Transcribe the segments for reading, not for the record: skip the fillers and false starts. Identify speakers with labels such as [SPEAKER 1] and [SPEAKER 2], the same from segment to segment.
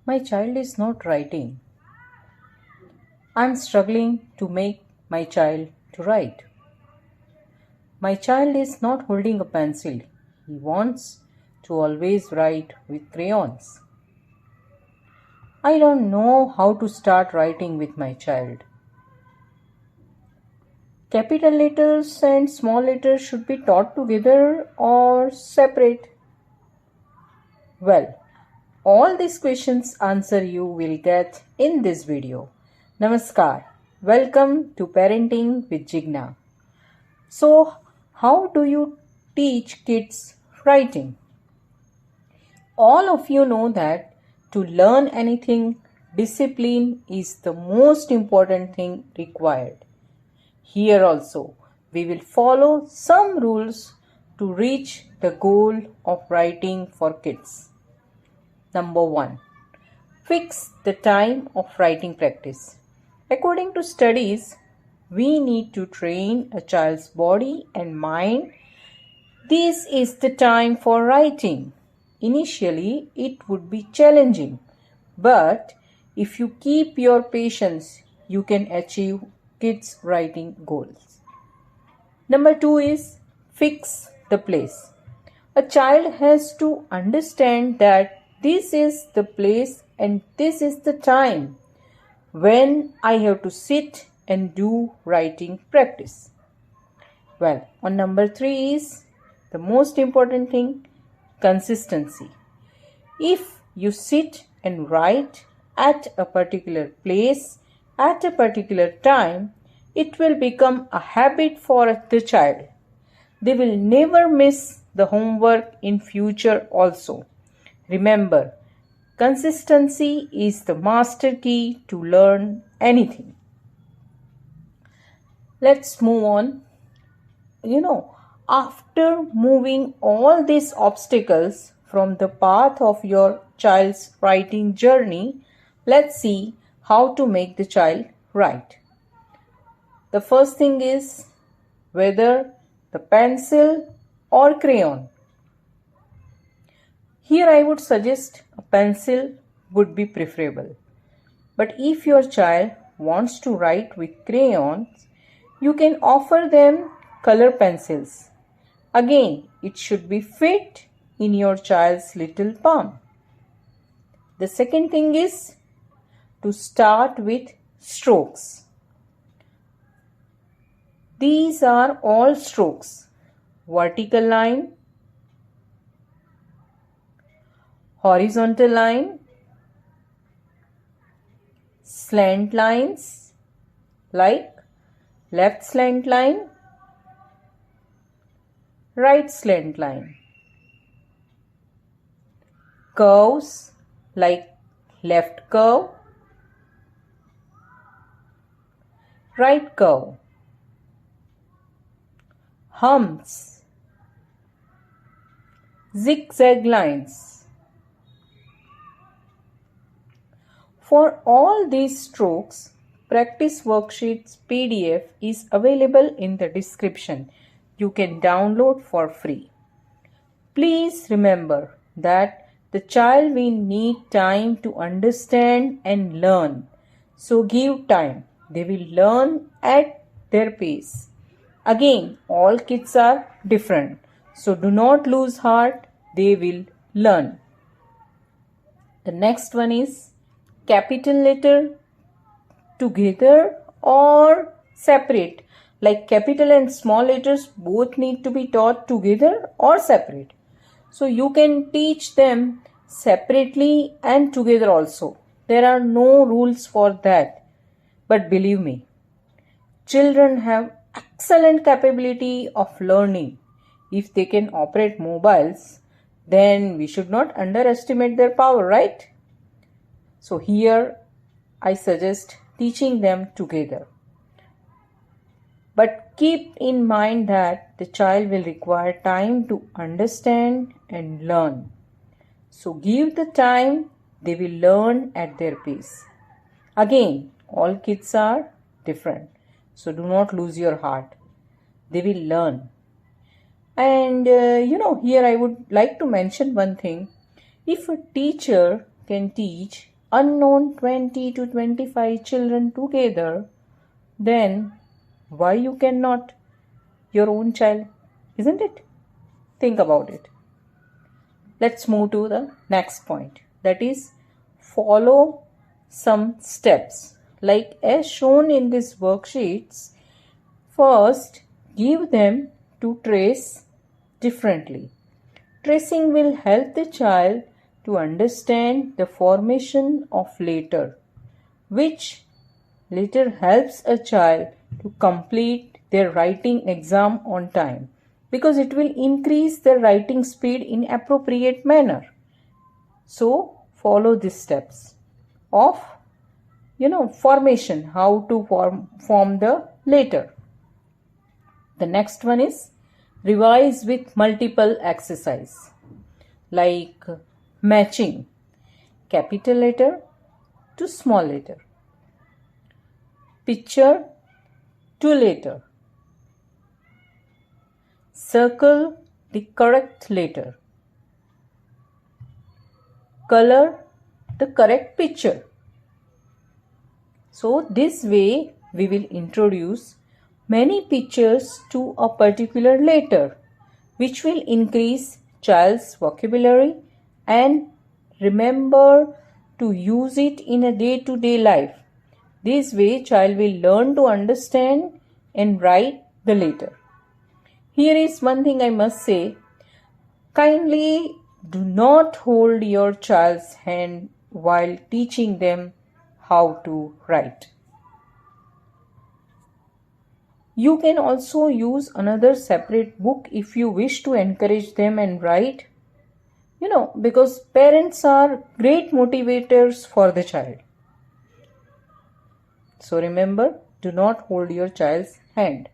[SPEAKER 1] My child is not writing. I'm struggling to make my child to write. My child is not holding a pencil. He wants to always write with crayons. I don't know how to start writing with my child. Capital letters and small letters should be taught together or separate. Well, all these questions answer you will get in this video. Namaskar. Welcome to Parenting with Jigna. So, how do you teach kids writing? All of you know that to learn anything, discipline is the most important thing required. Here also, we will follow some rules to reach the goal of writing for kids. Number 1. Fix the time of writing practice. According to studies, we need to train a child's body and mind. This is the time for writing. Initially, it would be challenging, but if you keep your patience, you can achieve kids' writing goals. Number 2 is fix the place. A child has to understand that this is the place and this is the time when I have to sit and do writing practice. Well, on number 3 is the most important thing, consistency. If you sit and write at a particular place, at a particular time, it will become a habit for the child. They will never miss the homework in future also. Remember, consistency is the master key to learn anything. Let's move on. After moving all these obstacles from the path of your child's writing journey, let's see how to make the child write. The first thing is whether the pencil or crayon. Here I would suggest a pencil would be preferable. But if your child wants to write with crayons, you can offer them color pencils. Again, it should be fit in your child's little palm. The second thing is to start with strokes. These are all strokes: vertical line, horizontal line, slant lines like left slant line, right slant line, curves like left curve, right curve, humps, zigzag lines. For all these strokes, practice worksheets PDF is available in the description. You can download for free. Please remember that the child will need time to understand and learn. So give time. They will learn at their pace. Again, all kids are different. So do not lose heart. They will learn. The next one is capital letter together or separate. Like capital and small letters both need to be taught together or separate. So you can teach them separately and together also. There are no rules for that. But believe me, children have excellent capability of learning. If they can operate mobiles, then we should not underestimate their power, right? So here I suggest teaching them together. But keep in mind that the child will require time to understand and learn. So give the time, they will learn at their pace. Again, all kids are different. So do not lose your heart. They will learn. And here I would like to mention one thing. If a teacher can teach unknown 20 to 25 children together, then why you cannot your own child, isn't it? Think about it. Let's move to the next point, that is follow some steps like as shown in these worksheets. First, give them to trace differently. Tracing will help the child to understand the formation of letter, which later helps a child to complete their writing exam on time, because it will increase their writing speed in appropriate manner. So follow these steps of formation, how to form the letter. The next one is revise with multiple exercise like matching capital letter to small letter, picture to letter, circle the correct letter, color the correct picture. So this way we will introduce many pictures to a particular letter, which will increase child's vocabulary and remember to use it in a day-to-day life. This way child will learn to understand and write the letter. Here is one thing I must say. Kindly do not hold your child's hand while teaching them how to write. You can also use another separate book if you wish to encourage them and write, because parents are great motivators for the child. So remember, do not hold your child's hand.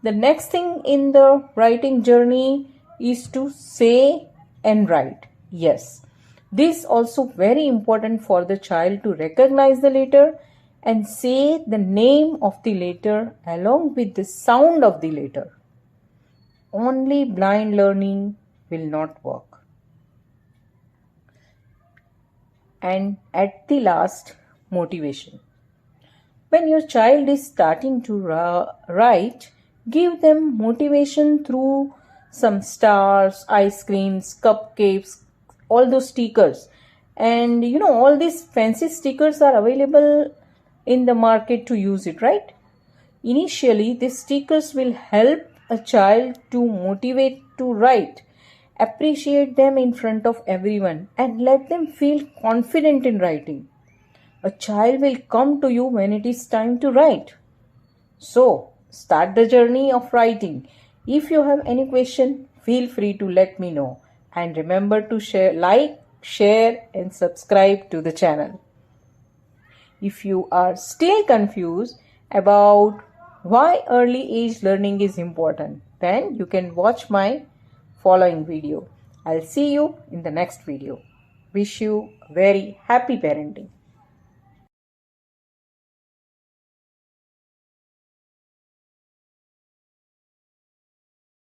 [SPEAKER 1] The next thing in the writing journey is to say and write. Yes, this is also very important for the child to recognize the letter and say the name of the letter along with the sound of the letter. Only blind learning will not work. And at the last, motivation. When your child is starting to write, give them motivation through some stars, ice creams, cupcakes, all those stickers. And all these fancy stickers are available in the market to use it, right? Initially, these stickers will help a child to motivate to write. Appreciate them in front of everyone and let them feel confident in writing. A child will come to you when it is time to write. So, start the journey of writing. If you have any question, feel free to let me know. And remember to share and subscribe to the channel. If you are still confused about why early age learning is important, then you can watch my following video. I'll see you in the next video. Wish you very happy parenting.